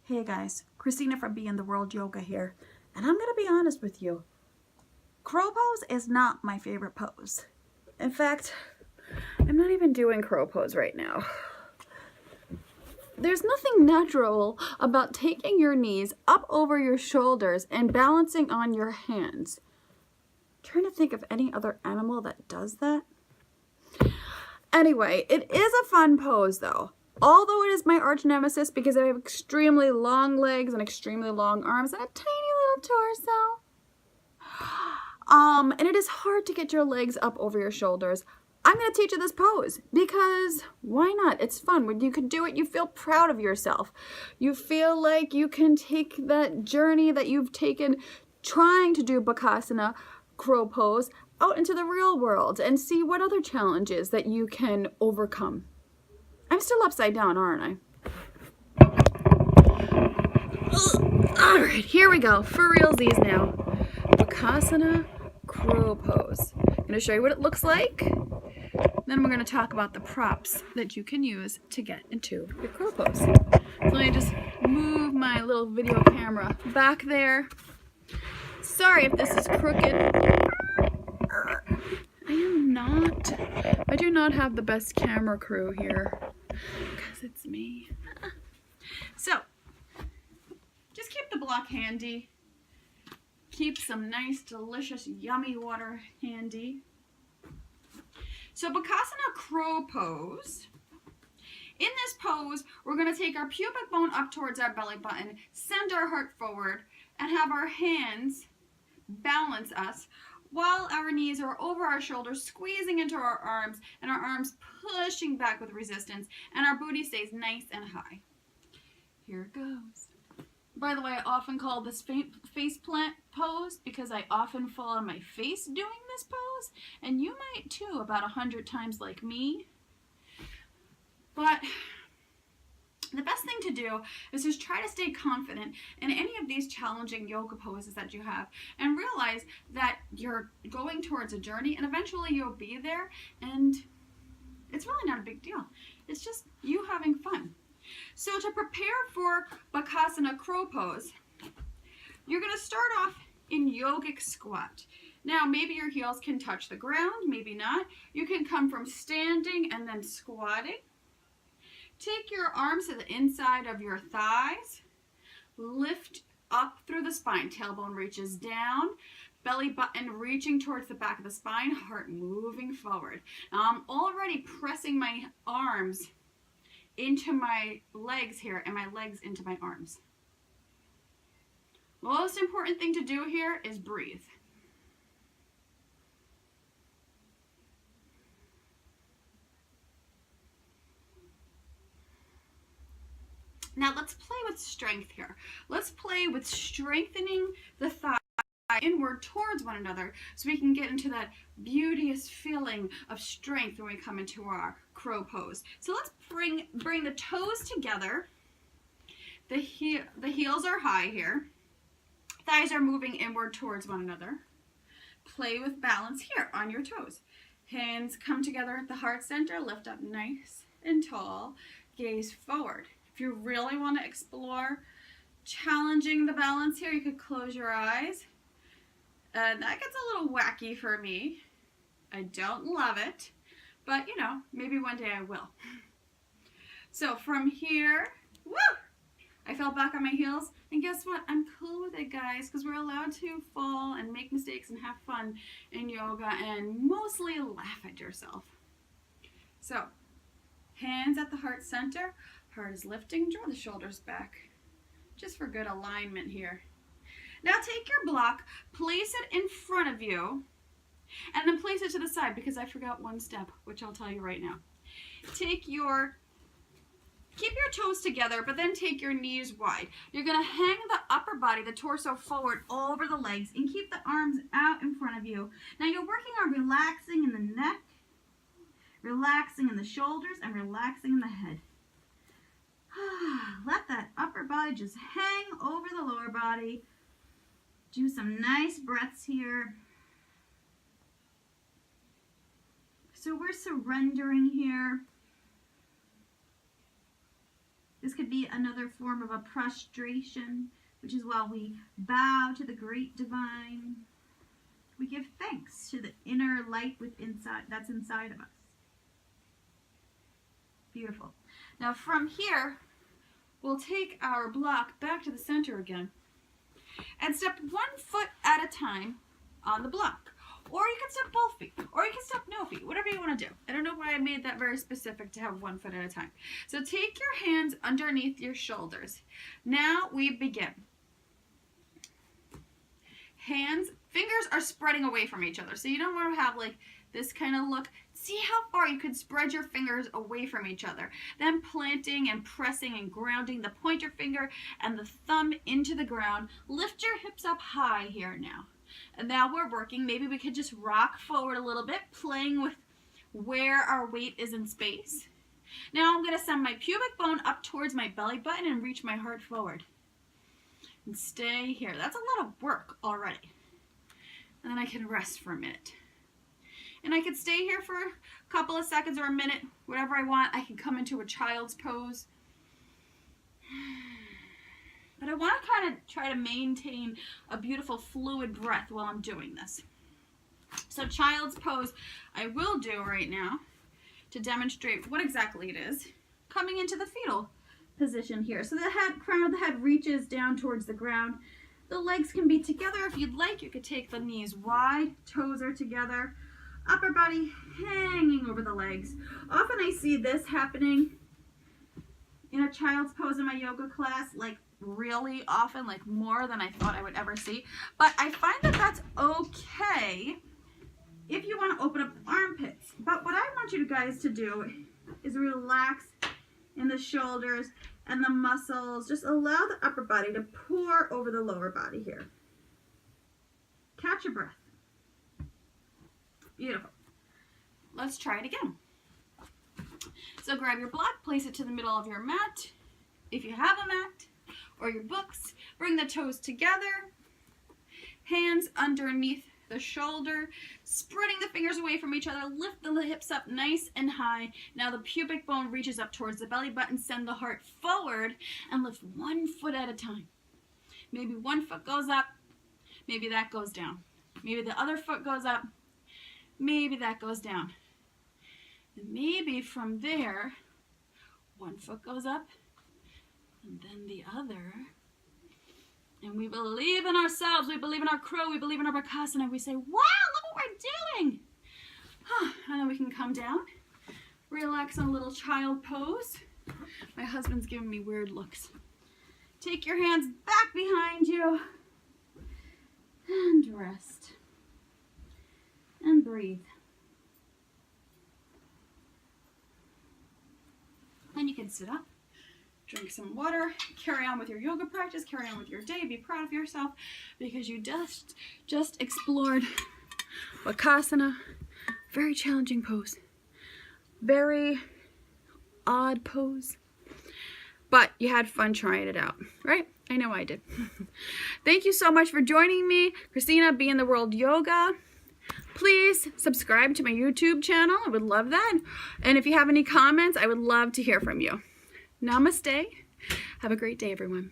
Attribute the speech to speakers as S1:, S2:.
S1: Hey guys, Christina from Be in the World Yoga here, and I'm going to be honest with you. Crow pose is not my favorite pose. In fact, I'm not even doing crow pose right now. There's nothing natural about taking your knees up over your shoulders and balancing on your hands. I'm trying to think of any other animal that does that. Anyway, it is a fun pose though. Although it is my arch nemesis because I have extremely long legs and extremely long arms and a tiny little torso. And it is hard to get your legs up over your shoulders. I'm going to teach you this pose because why not? It's fun. When you can do it, you feel proud of yourself. You feel like you can take that journey that you've taken trying to do Bakasana, crow pose, out into the real world and see what other challenges that you can overcome. I'm still upside down, aren't I? All right, here we go. For realsies now. Bakasana crow pose. I'm going to show you what it looks like. Then we're going to talk about the props that you can use to get into your crow pose. So let me just move my little video camera back there. Sorry if this is crooked. I do not have the best camera crew here because it's me. So, just keep the block handy. Keep some nice, delicious, yummy water handy. So, Bakasana crow pose. In this pose, we're going to take our pubic bone up towards our belly button, send our heart forward, and have our hands balance us while our knees are over our shoulders, squeezing into our arms, and our arms pushing back with resistance, and our booty stays nice and high. Here it goes. By the way, I often call this face plant pose because I often fall on my face doing this pose, and you might too about 100 times like me. But the best thing to do is just try to stay confident in any of these challenging yoga poses that you have and realize that you're going towards a journey and eventually you'll be there, and it's really not a big deal. It's just you having fun. So to prepare for Bakasana crow pose, you're going to start off in yogic squat. Now maybe your heels can touch the ground, maybe not. You can come from standing and then squatting. Take your arms to the inside of your thighs. Lift up through the spine. Tailbone reaches down. Belly button reaching towards the back of the spine. Heart moving forward. Now I'm already pressing my arms into my legs here and my legs into my arms. The most important thing to do here is breathe. Now let's play with strength here. Let's play with strengthening the thigh inward towards one another so we can get into that beauteous feeling of strength when we come into our crow pose. So let's bring the toes together. The heels are high here. Thighs are moving inward towards one another. Play with balance here on your toes. Hands come together at the heart center. Lift up nice and tall. Gaze forward. If you really want to explore challenging the balance here, you could close your eyes. That gets a little wacky for me. I don't love it, but you know, maybe one day I will. So from here, woo! I fell back on my heels, and guess what? I'm cool with it, guys, because we're allowed to fall and make mistakes and have fun in yoga and mostly laugh at yourself. So, hands at the heart center. Heart is lifting, draw the shoulders back, just for good alignment here. Now take your block, place it in front of you, and then place it to the side because I forgot one step, which I'll tell you right now. Keep your toes together, but then take your knees wide. You're gonna hang the upper body, the torso forward over the legs and keep the arms out in front of you. Now you're working on relaxing in the neck, relaxing in the shoulders, and relaxing in the head. Let that upper body just hang over the lower body. Do some nice breaths here. So we're surrendering here. This could be another form of a prostration, which is while we bow to the great divine. We give thanks to the inner light that's inside of us. Beautiful. Now from here, we'll take our block back to the center again and step 1 foot at a time on the block. Or you can step both feet, or you can step no feet, whatever you want to do. I don't know why I made that very specific to have 1 foot at a time. So take your hands underneath your shoulders. Now we begin. Fingers are spreading away from each other. So you don't want to have like this kind of look. See how far you could spread your fingers away from each other. Then planting and pressing and grounding the pointer finger and the thumb into the ground. Lift your hips up high here now. And now we're working. Maybe we could just rock forward a little bit, playing with where our weight is in space. Now I'm going to send my pubic bone up towards my belly button and reach my heart forward. And stay here. That's a lot of work already. And then I can rest for a minute. And I could stay here for a couple of seconds or a minute, whatever I want. I can come into a child's pose. But I want to kind of try to maintain a beautiful fluid breath while I'm doing this. So child's pose I will do right now to demonstrate what exactly it is. Coming into the fetal position here. So the crown of the head reaches down towards the ground. The legs can be together if you'd like. You could take the knees wide, toes are together, upper body hanging over the legs. Often I see this happening in a child's pose in my yoga class, like really often, like more than I thought I would ever see. But I find that that's okay if you want to open up the armpits. But what I want you guys to do is relax in the shoulders and the muscles. Just allow the upper body to pour over the lower body here. Catch your breath. Beautiful. Let's try it again. So grab your block, place it to the middle of your mat, if you have a mat, or your books. Bring the toes together, hands underneath the shoulder, spreading the fingers away from each other. Lift the hips up nice and high. Now the pubic bone reaches up towards the belly button. Send the heart forward and lift 1 foot at a time. Maybe 1 foot goes up, maybe that goes down. Maybe the other foot goes up, maybe that goes down. And maybe from there, 1 foot goes up, and then the other. And we believe in ourselves, we believe in our crew, we believe in our Bakasana. We say, wow, look what we're doing. And then we can come down, relax on a little child pose. My husband's giving me weird looks. Take your hands back behind you and rest and breathe. Then you can sit up, drink some water, carry on with your yoga practice, carry on with your day, be proud of yourself because you just explored Bakasana. Very challenging pose. Very odd pose. But you had fun trying it out, right? I know I did. Thank you so much for joining me. Christina, Be in the World Yoga. Please subscribe to my YouTube channel. I would love that. And if you have any comments, I would love to hear from you. Namaste. Have a great day, everyone.